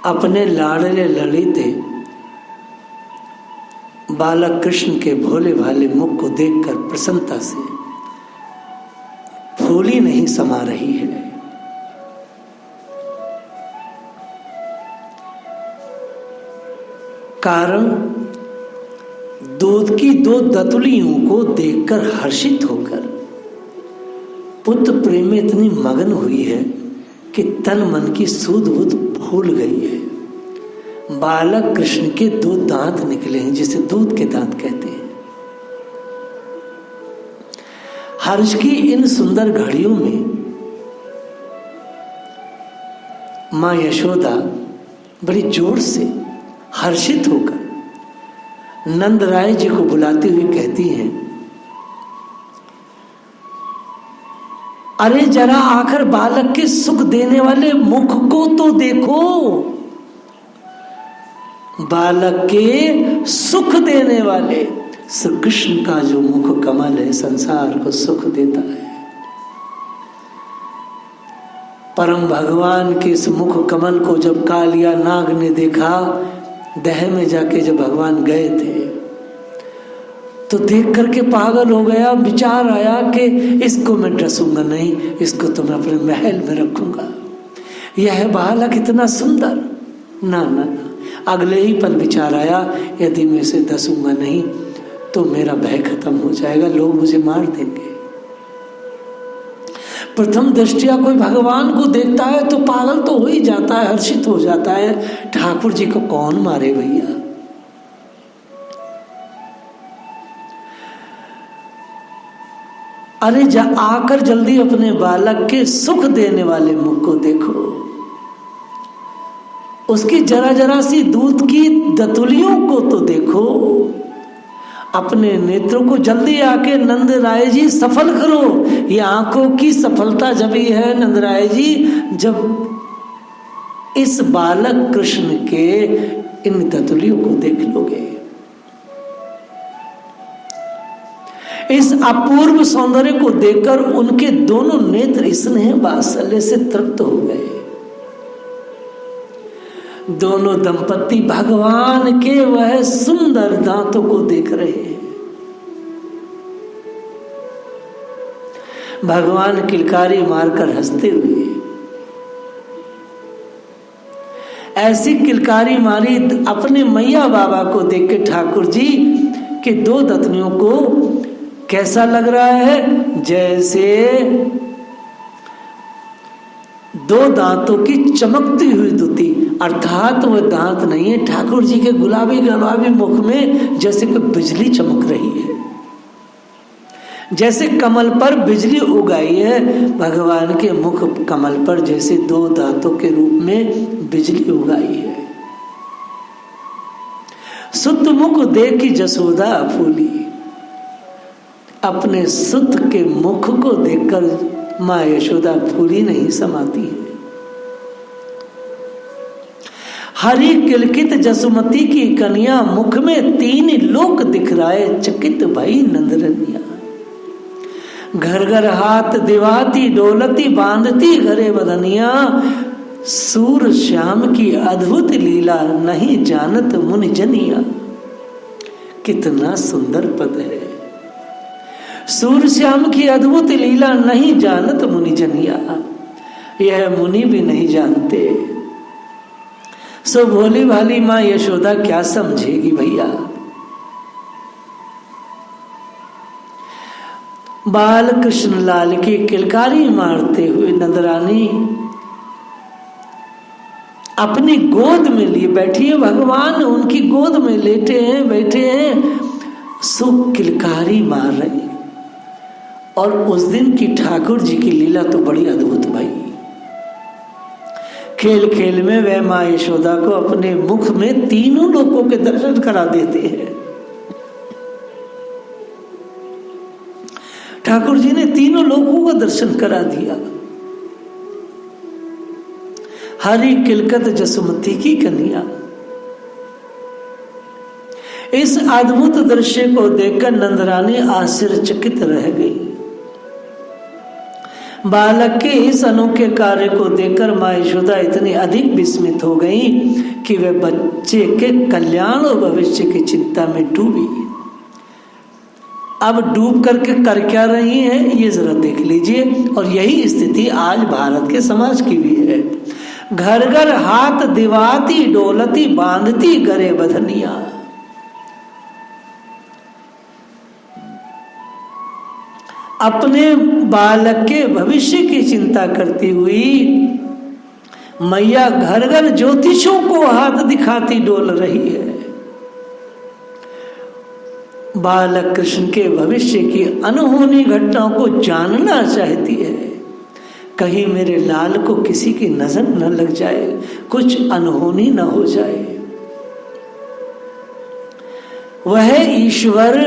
अपने लाडले ललिते बालक कृष्ण के भोले भाले मुख को देखकर प्रसन्नता से फूली नहीं समा रही है। कारण दूध की दो दतुलियों को देखकर हर्षित होकर पुत्र प्रेम में इतनी मगन हुई है कि तन मन की सूध बूध भूल गई है। बालक कृष्ण के दो दांत निकले हैं, जिसे दूध के दांत कहते हैं। हर्ष की इन सुंदर घड़ियों में मां यशोदा बड़ी जोर से हर्षित होकर नंद राय जी को बुलाती हुई कहती हैं, अरे जरा आकर बालक के सुख देने वाले मुख को तो देखो। बालक के सुख देने वाले श्री कृष्ण का जो मुख कमल है, संसार को सुख देता है। परम भगवान के इस मुख कमल को जब कालिया नाग ने देखा, दह में जाके जब भगवान गए थे, तो देख करके पागल हो गया। विचार आया कि इसको मैं डसूंगा नहीं, इसको तो मैं अपने महल में रखूंगा। यह बालक इतना सुंदर, ना ना ना। अगले ही पल विचार आया, यदि मैं इसे डसूंगा नहीं तो मेरा भय खत्म हो जाएगा, लोग मुझे मार देंगे। प्रथम दृष्टिया कोई भगवान को देखता है तो पागल तो हो ही जाता है, हर्षित हो जाता है। ठाकुर जी को कौन मारे भैया। अरे आकर जल्दी अपने बालक के सुख देने वाले मुख को देखो, उसकी जरा जरा सी दूध की दतुलियों को तो देखो। अपने नेत्रों को जल्दी आके नंद राय जी सफल करो। ये आंखों की सफलता जब ही है नंद राय जी, जब इस बालक कृष्ण के इन दतुलियों को देख लोगे। इस अपूर्व सौंदर्य को देखकर उनके दोनों नेत्र स्नेह वात्सल्य से तृप्त हो गए। दोनों दंपति भगवान के वह सुंदर दांतों को देख रहे हैं। भगवान किलकारी मारकर हंसते हुए, ऐसी किलकारी मारी अपने मैया बाबा को देख के ठाकुर जी के दो दतनियों को कैसा लग रहा है, जैसे दो दांतों की चमकती हुई दुती। अर्थात वह दांत नहीं है, ठाकुर जी के गुलाबी गुलाबी मुख में जैसे कोई बिजली चमक रही है, जैसे कमल पर बिजली उगाई है। भगवान के मुख कमल पर जैसे दो दांतों के रूप में बिजली उगाई है। सुत मुख देखी जसोदा फूली। अपने सुत के मुख को देखकर मां यशोदा फूली नहीं समाती है। हरि किलकित जसुमती की कन्या, मुख में तीन लोक दिख रहा है, चकित भई नंदरनिया। घर घर हाथ दिवाती डोलती बांधती घरे बदनिया। सूर श्याम की अद्भुत लीला नहीं जानत मुनि जनिया। कितना सुंदर पद है। सूर श्याम की अद्भुत लीला नहीं जानत मुनि जनिया। यह मुनि भी नहीं जानते, सो भोली भाली मां यशोदा क्या समझेगी भैया। बाल कृष्ण लाल की किलकारी मारते हुए नंदरानी अपनी गोद में लिए बैठी है। भगवान उनकी गोद में लेटे हैं, बैठे हैं, सो किलकारी मार रही। और उस दिन की ठाकुर जी की लीला तो बड़ी अद्भुत भाई। खेल खेल में वह मां यशोदा को अपने मुख में तीनों लोगों के दर्शन करा देते हैं। ठाकुर जी ने तीनों लोगों का दर्शन करा दिया। हरि किलकत जसुमती की कन्या। इस अद्भुत दृश्य को देखकर नंदरानी आश्चर्यचकित रह गई। बालक के इस अनोखे कार्य को देखकर माँ यशोदा इतनी अधिक विस्मित हो गई कि वे बच्चे के कल्याण और भविष्य की चिंता में डूबी। अब डूब करके कर क्या रही हैं ये जरा देख लीजिए। और यही स्थिति आज भारत के समाज की भी है। घर घर हाथ दिवाती डोलती बांधती गरे बधनिया। अपने बालक के भविष्य की चिंता करती हुई मैया घर घर ज्योतिषों को हाथ दिखाती डोल रही है। बालक कृष्ण के भविष्य की अनहोनी घटनाओं को जानना चाहती है। कहीं मेरे लाल को किसी की नजर न लग जाए, कुछ अनहोनी न हो जाए। वह ईश्वर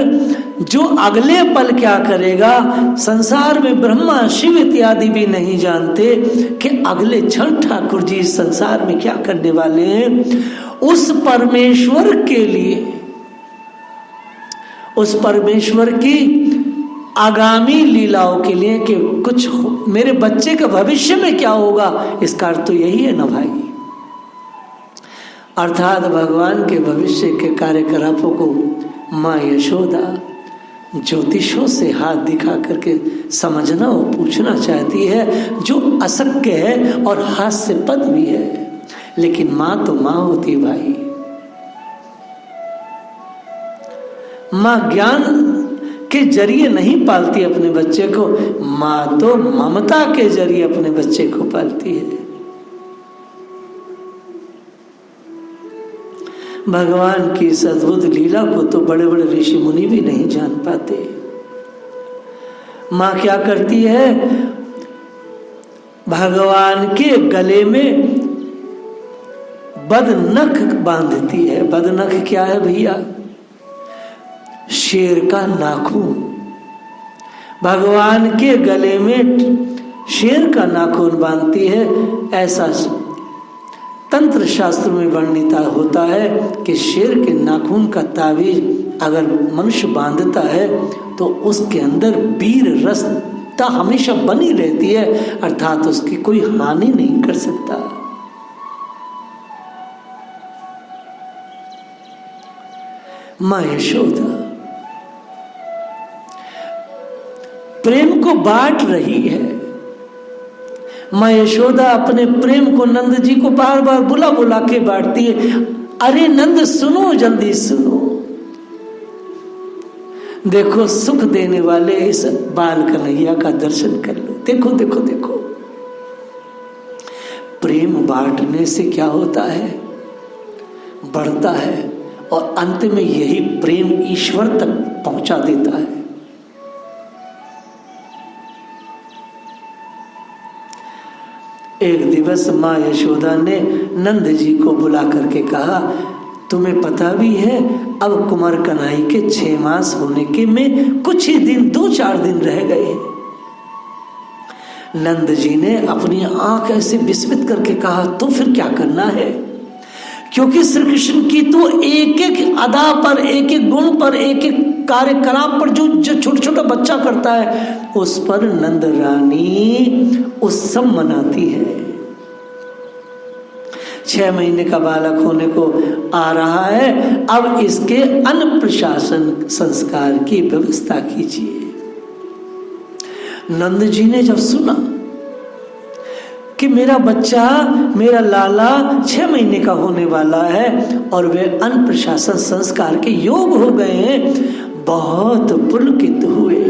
जो अगले पल क्या करेगा, संसार में ब्रह्मा शिव इत्यादि भी नहीं जानते कि अगले क्षण ठाकुर जी इस संसार में क्या करने वाले हैं। उस परमेश्वर के लिए, उस परमेश्वर की आगामी लीलाओं के लिए कि कुछ मेरे बच्चे के भविष्य में क्या होगा, इसका अर्थ तो यही है ना भाई। अर्थात भगवान के भविष्य के कार्यकलापों को माँ यशोदा ज्योतिषों से हाथ दिखा करके समझना और पूछना चाहती है, जो अशक्य है और हास्यास्पद भी है। लेकिन माँ तो माँ होती भाई। माँ ज्ञान के जरिए नहीं पालती अपने बच्चे को, माँ तो ममता के जरिए अपने बच्चे को पालती है। भगवान की इस अद्भुत लीला को तो बड़े बड़े ऋषि मुनि भी नहीं जान पाते। माँ क्या करती है, भगवान के गले में बदनख बांधती है। बदनख क्या है भैया? शेर का नाखून। भगवान के गले में शेर का नाखून बांधती है। ऐसा तंत्र शास्त्र में वर्णित होता है कि शेर के नाखून का तावीज अगर मनुष्य बांधता है तो उसके अंदर वीर रसता हमेशा बनी रहती है, अर्थात उसकी कोई हानि नहीं कर सकता। माँ यशोदा प्रेम को बांट रही है। माँ यशोदा अपने प्रेम को नंद जी को बार बार बुला बुला के बांटती है। अरे नंद सुनो, जल्दी सुनो, देखो सुख देने वाले इस बाल कन्हैया का दर्शन कर लो। देखो देखो देखो, प्रेम बांटने से क्या होता है, बढ़ता है और अंत में यही प्रेम ईश्वर तक पहुंचा देता है। एक दिवस माँ यशोदा ने नंद जी को बुला करके कहा, तुम्हें पता भी है अब कुमार कन्हई के 6 मास होने के में कुछ ही दिन, 2-4 दिन रह गए। नंद जी ने अपनी आंख ऐसे विस्मित करके कहा, तो फिर क्या करना है? क्योंकि श्री कृष्ण की तो एक एक अदा पर, एक एक गुण पर, एक एक कार्यकलाप पर जो छोटा छोटा बच्चा करता है उस पर नंद रानी उत्सव मनाती है। 6 महीने का बालक होने को आ रहा है, अब इसके अन्नप्राशन संस्कार की व्यवस्था कीजिए। नंद जी ने जब सुना कि मेरा बच्चा, मेरा लाला 6 महीने का होने वाला है और वे अन्नप्राशन संस्कार के योग हो गए हैं, बहुत पुलकित हुए।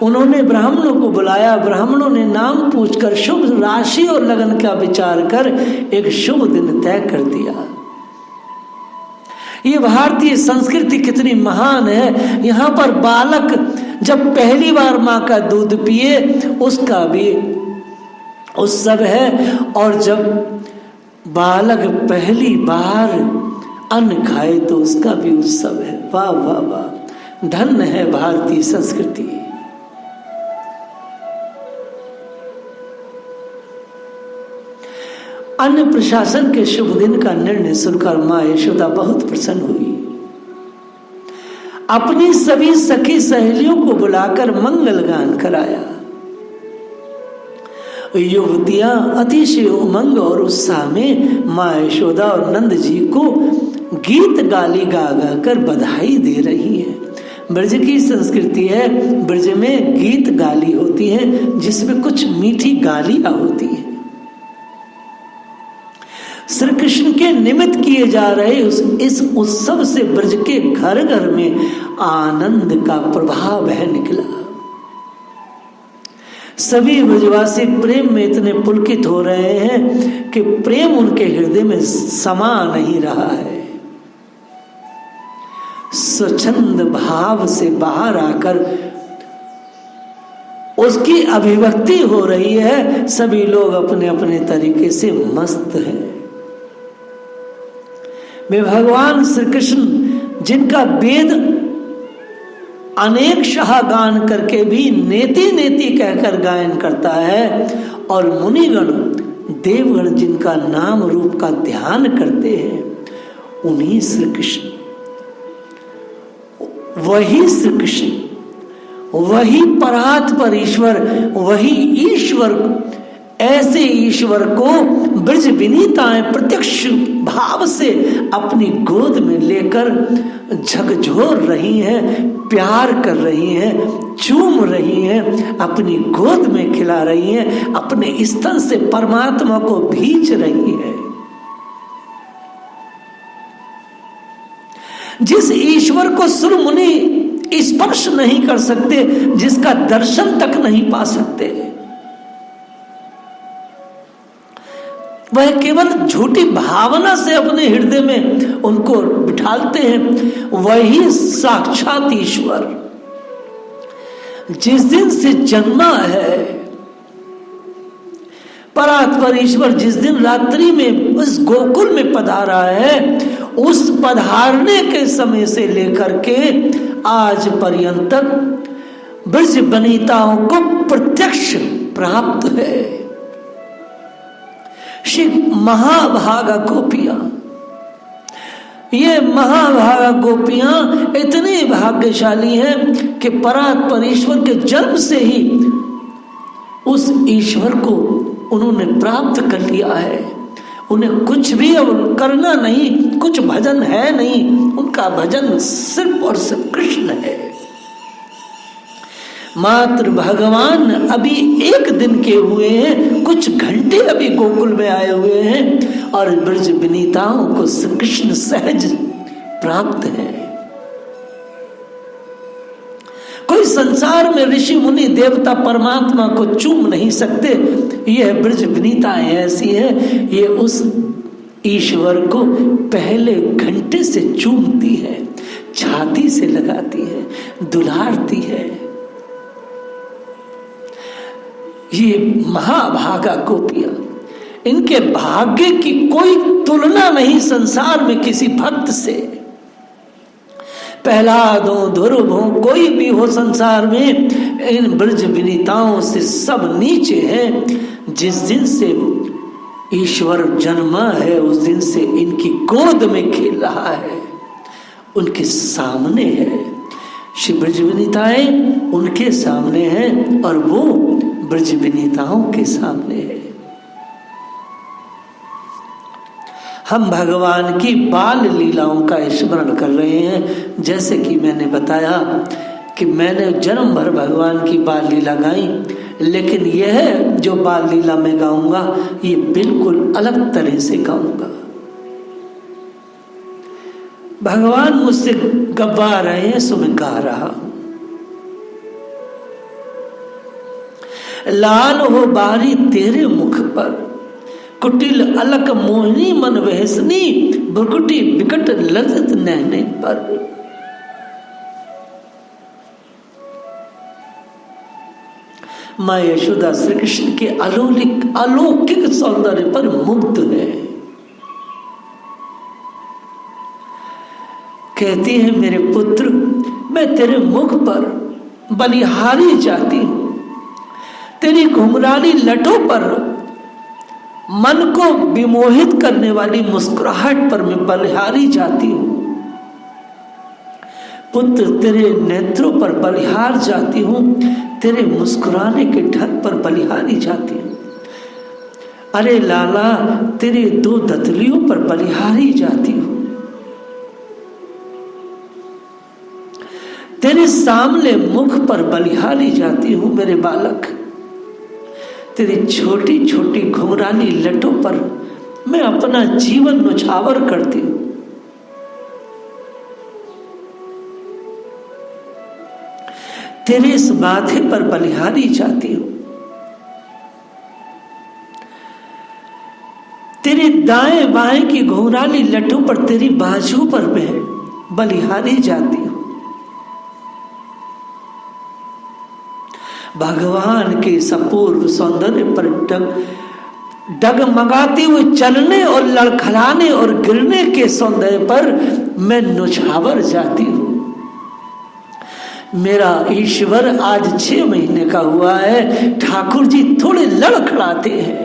उन्होंने ब्राह्मणों को बुलाया। ब्राह्मणों ने नाम पूछकर शुभ राशि और लगन का विचार कर एक शुभ दिन तय कर दिया। ये भारतीय संस्कृति कितनी महान है। यहाँ पर बालक जब पहली बार माँ का दूध पिए उसका भी उत्सव है, और जब बालक पहली बार अन्न खाए तो उसका भी उत्सव है। वाह वाह वाह, धन्य है भारतीय संस्कृति। अन्न प्रशासन के शुभ दिन का निर्णय सुनकर माँ यशोदा बहुत प्रसन्न हुई। अपनी सभी सखी सहेलियों को बुलाकर मंगल गान कराया। युवतियां अतिशय उमंग और उत्साह में माँ यशोदा और नंद जी को गीत गाली गा गा कर बधाई दे रही हैं। ब्रज की संस्कृति है, ब्रज में गीत गाली होती है जिसमें कुछ मीठी गालियां होती हैं। श्री कृष्ण के निमित्त किए जा रहे इस उत्सव से ब्रज के घर घर में आनंद का प्रभाव है निकला। सभी ब्रजवासी प्रेम में इतने पुलकित हो रहे हैं कि प्रेम उनके हृदय में समा नहीं रहा है। स्वच्छंद भाव से बाहर आकर उसकी अभिव्यक्ति हो रही है। सभी लोग अपने अपने तरीके से मस्त हैं। वे भगवान श्री कृष्ण जिनका वेद अनेक शाह गान करके भी नेति नेति कहकर गायन करता है, और मुनिगण देवगण जिनका नाम रूप का ध्यान करते हैं, उन्हीं श्री कृष्ण, वही श्री कृष्ण, वही परात्पर ईश्वर, वही ईश्वर, ऐसे ईश्वर को ब्रज विनीताएं प्रत्यक्ष भाव से अपनी गोद में लेकर झकझोर रही हैं, प्यार कर रही हैं, चूम रही हैं, अपनी गोद में खिला रही हैं, अपने स्तन से परमात्मा को भींच रही है। जिस ईश्वर को सुर मुनि स्पर्श नहीं कर सकते, जिसका दर्शन तक नहीं पा सकते, वह केवल झूठी भावना से अपने हृदय में उनको बिठालते हैं। वही साक्षात ईश्वर जिस दिन से जन्मा है, परात्पर ईश्वर जिस दिन रात्रि में उस गोकुल में पधारा है, उस पधारने के समय से लेकर के आज पर्यंत ब्रज वनिताओं को प्रत्यक्ष प्राप्त है। श्री महाभागा गोपियां, ये महाभागा गोपियां इतनी भाग्यशाली हैं कि परात्पर ईश्वर के जन्म से ही उस ईश्वर को उन्होंने प्राप्त कर लिया है। उन्हें कुछ भी अब करना नहीं, कुछ भजन है नहीं, उनका भजन सिर्फ और सिर्फ कृष्ण है। मात्र भगवान अभी एक दिन के हुए हैं, कुछ घंटे अभी गोकुल में आए हुए हैं, और ब्रज विनीताओं को श्री कृष्ण सहज प्राप्त है। कोई संसार में ऋषि मुनि देवता परमात्मा को चूम नहीं सकते। यह ब्रज विनीताएं ऐसी है, ये उस ईश्वर को पहले घंटे से चूमती है, छाती से लगाती है, दुलारती है। ये महाभागा गोपियां, इनके भाग्य की कोई तुलना नहीं संसार में किसी भक्त से। प्रहलाद हो, ध्रुव हो, कोई भी हो संसार में, इन ब्रज विनीताओं से सब नीचे हैं। जिस दिन से ईश्वर जन्मा है, उस दिन से इनकी गोद में खेल रहा है, उनके सामने है। श्री ब्रज विनीताएं उनके सामने हैं और वो ब्रज विनीताओं के सामने है। हम भगवान की बाल लीलाओं का स्मरण कर रहे हैं। जैसे कि मैंने बताया कि मैंने जन्म भर भगवान की बाल लीला गाई, लेकिन यह जो बाल लीला मैं गाऊंगा, ये बिल्कुल अलग तरह से गाऊंगा। भगवान मुझसे गवा रहे हैं, सो मैं गा रहा हूं। लाल हो बारी तेरे मुख पर, कुटिल अलक मोहिनी मन वहसनी, भ्रुकुटी विकट लज्जत नैने पर। माँ यशोदा श्री कृष्ण के अलौकिक सौंदर्य पर मुग्ध है। कहती है, मेरे पुत्र, मैं तेरे मुख पर बलिहारी जाती हूं, तेरी घुंघराली लटों पर, मन को विमोहित करने वाली मुस्कुराहट पर मैं बलिहारी जाती हूं। पुत्र तेरे नेत्रों पर बलिहार जाती हूँ, तेरे मुस्कुराने के ढंग पर बलिहारी जाती हूँ। अरे लाला तेरे दो दतलियों पर बलिहारी जाती हूँ। तेरे सामने मुख पर बलिहारी जाती हूँ मेरे बालक। तेरी छोटी छोटी घुंघराली लटों पर मैं अपना जीवन न्यौछावर करती हूँ। तेरे इस माथे पर बलिहारी जाती हूँ। तेरे दाएं बाएं की घुंघराली लटों पर, तेरी बाजू पर मैं बलिहारी जाती हूँ। भगवान के सपूर्व सौंदर्य पर डगमगाते हुए चलने और लड़खड़ाने और गिरने के सौंदर्य पर मैं न्यौछावर जाती हूँ। मेरा ईश्वर आज 6 महीने का हुआ है, ठाकुर जी थोड़े लड़खड़ाते हैं।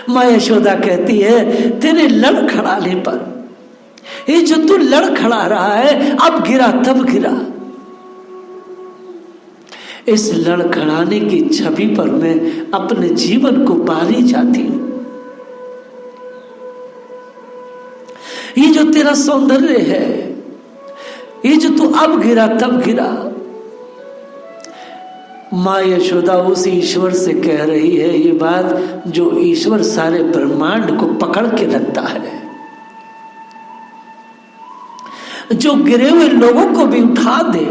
माँ यशोदा कहती है तेरे लड़खड़ाने पर, ये जो तू लड़खड़ा रहा है अब गिरा तब गिरा। इस लड़खड़ाने की छवि पर मैं अपने जीवन को बारी जाती हूं। ये जो तेरा सौंदर्य है, ये जो तू अब गिरा तब गिरा। माँ यशोदा उस ईश्वर से कह रही है ये बात जो ईश्वर सारे ब्रह्मांड को पकड़ के रखता है, जो गिरे हुए लोगों को भी उठा दे।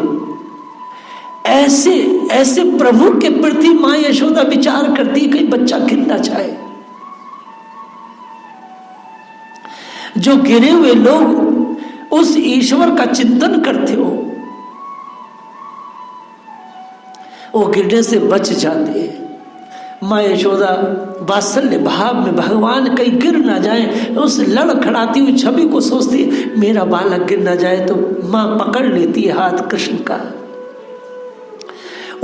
ऐसे ऐसे प्रभु के प्रति माँ यशोदा विचार करती है कहीं बच्चा गिर ना जाए। जो गिरे हुए लोग उस ईश्वर का चिंतन करते हो वो गिरने से बच जाते हैं। माँ यशोदा वात्सल्य भाव में भगवान कहीं गिर ना जाए, उस लड़खड़ाती हुई छवि को सोचती है मेरा बालक गिर ना जाए, तो माँ पकड़ लेती है हाथ कृष्ण का।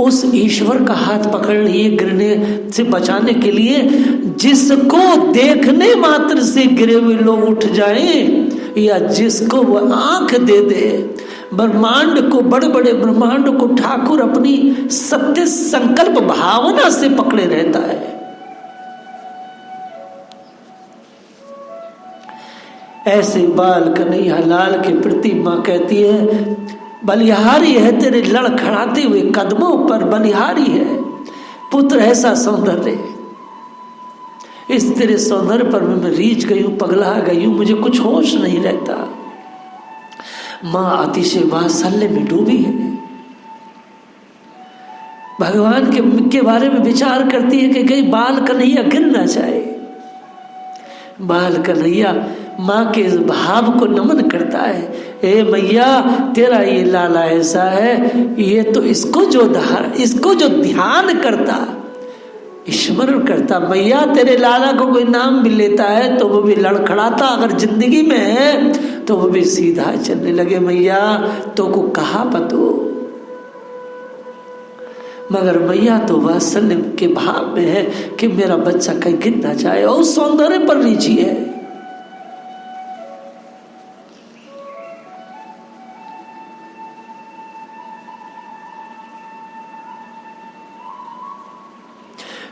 उस ईश्वर का हाथ पकड़ लिए गिरने से बचाने के लिए, जिसको देखने मात्र से गिरे हुए लोग उठ जाएं, या जिसको वो आंख दे दे। ब्रह्मांड को, बड़े बड़े ब्रह्मांड को ठाकुर अपनी सत्य संकल्प भावना से पकड़े रहता है। ऐसे बाल कन्हैया लाल के प्रति मां कहती है बलिहारी है तेरे लड़खड़ाते हुए कदमों पर, बलिहारी है पुत्र ऐसा सौंदर्य। इस तेरे सौंदर्य पर मैं रीझ गई हूं, पगला गई हूं, मुझे कुछ होश नहीं रहता। मां अतिशय वात्सल्य में डूबी है, भगवान के बारे में विचार करती है कि कहीं बाल कन्हैया गिर ना जाए। बाल कन्हैया माँ के इस भाव को नमन करता है। ए मैया तेरा ये लाला ऐसा है, ये तो इसको जो ध्यान करता, स्मरण करता, मैया तेरे लाला को कोई नाम भी लेता है तो वो भी लड़खड़ाता, अगर जिंदगी में है तो वो भी सीधा चलने लगे। मैया तो को कहा पतो, मगर मैया तो वात्सल्य के भाव में है कि मेरा बच्चा कहीं गिर ना जाए, और सौंदर्य पर रीझी है।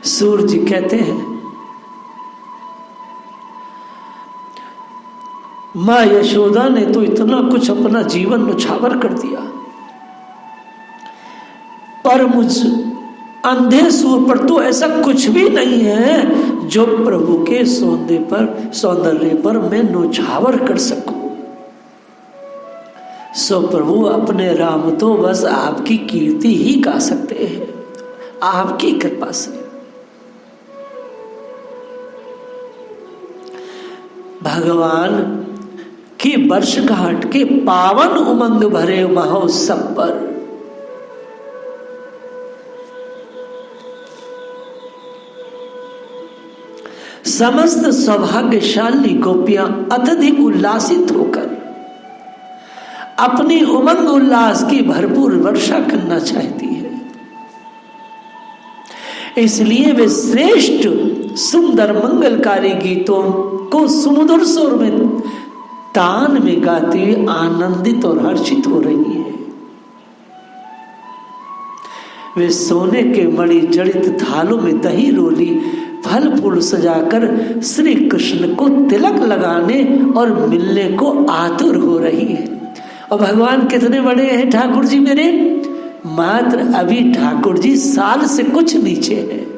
सूर्य जी कहते हैं मां यशोदा ने तो इतना कुछ अपना जीवन न्यौछावर कर दिया, पर मुझ अंधे सूर पर तो ऐसा कुछ भी नहीं है जो प्रभु के सौंदर्य पर मैं न्यौछावर कर सकूं। सो प्रभु अपने राम तो बस आपकी कीर्ति ही गा सकते हैं, आपकी कृपा से। भगवान की वर्षगांठ के पावन उमंग भरे महोत्सव पर समस्त सौभाग्यशाली गोपियां अत्यधिक उल्लासित होकर अपनी उमंग उल्लास की भरपूर वर्षा करना चाहती है। इसलिए वे श्रेष्ठ सुंदर मंगलकारी गीतों को सुमधुर स्वर में तान में गाती हुई आनंदित और हर्षित हो रही है। वे सोने के मणि जड़ित थालों में दही रोली फल फूल सजाकर श्री कृष्ण को तिलक लगाने और मिलने को आतुर हो रही है। और भगवान कितने बड़े हैं ठाकुर जी मेरे, मात्र अभी ठाकुर जी साल से कुछ नीचे है।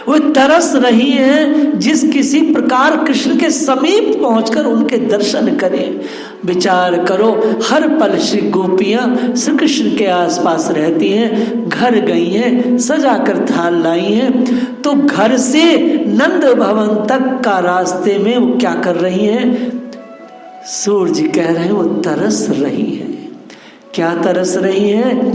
वो तरस रही हैं जिस किसी प्रकार कृष्ण के समीप पहुंचकर उनके दर्शन करें। विचार करो, हर पल श्री गोपियां श्री कृष्ण के आसपास रहती हैं, घर गई हैं, सजा कर थाल लाई हैं, तो घर से नंद भवन तक का रास्ते में वो क्या कर रही हैं? सूर्य जी कह रहे हैं वो तरस रही है। क्या तरस रही है?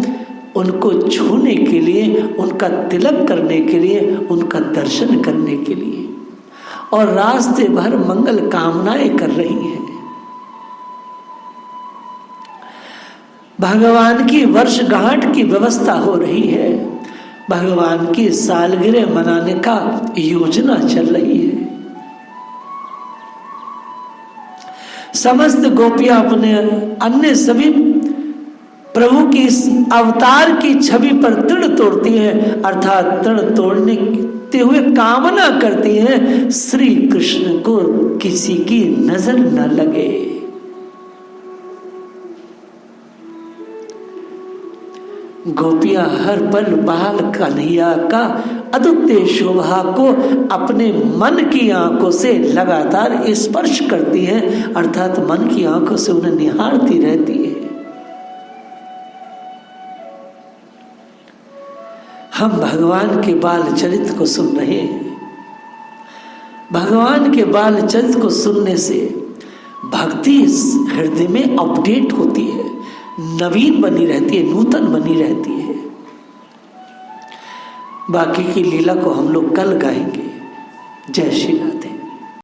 उनको छूने के लिए, उनका तिलक करने के लिए, उनका दर्शन करने के लिए, और रास्ते भर मंगल कामनाएं कर रही हैं। भगवान की वर्षगांठ की व्यवस्था हो रही है, भगवान की सालगिरह मनाने का योजना चल रही है। समस्त गोपियां अपने अन्य सभी प्रभु की इस अवतार की छवि पर तृण तोड़ती हैं, अर्थात तृण तोड़ने हुए कामना करती हैं श्री कृष्ण को किसी की नजर न लगे। गोपियां हर पल बाल कन्हैया का अद्वितीय शोभा को अपने मन की आंखों से लगातार स्पर्श करती हैं, अर्थात मन की आंखों से उन्हें निहारती रहती है। हम भगवान के बाल चरित्र को सुन रहे हैं। भगवान के बाल चरित्र को सुनने से भक्ति हृदय में अपडेट होती है, नवीन बनी रहती है, नूतन बनी रहती है। बाकी की लीला को हम लोग कल गाएंगे। जय श्री राधे।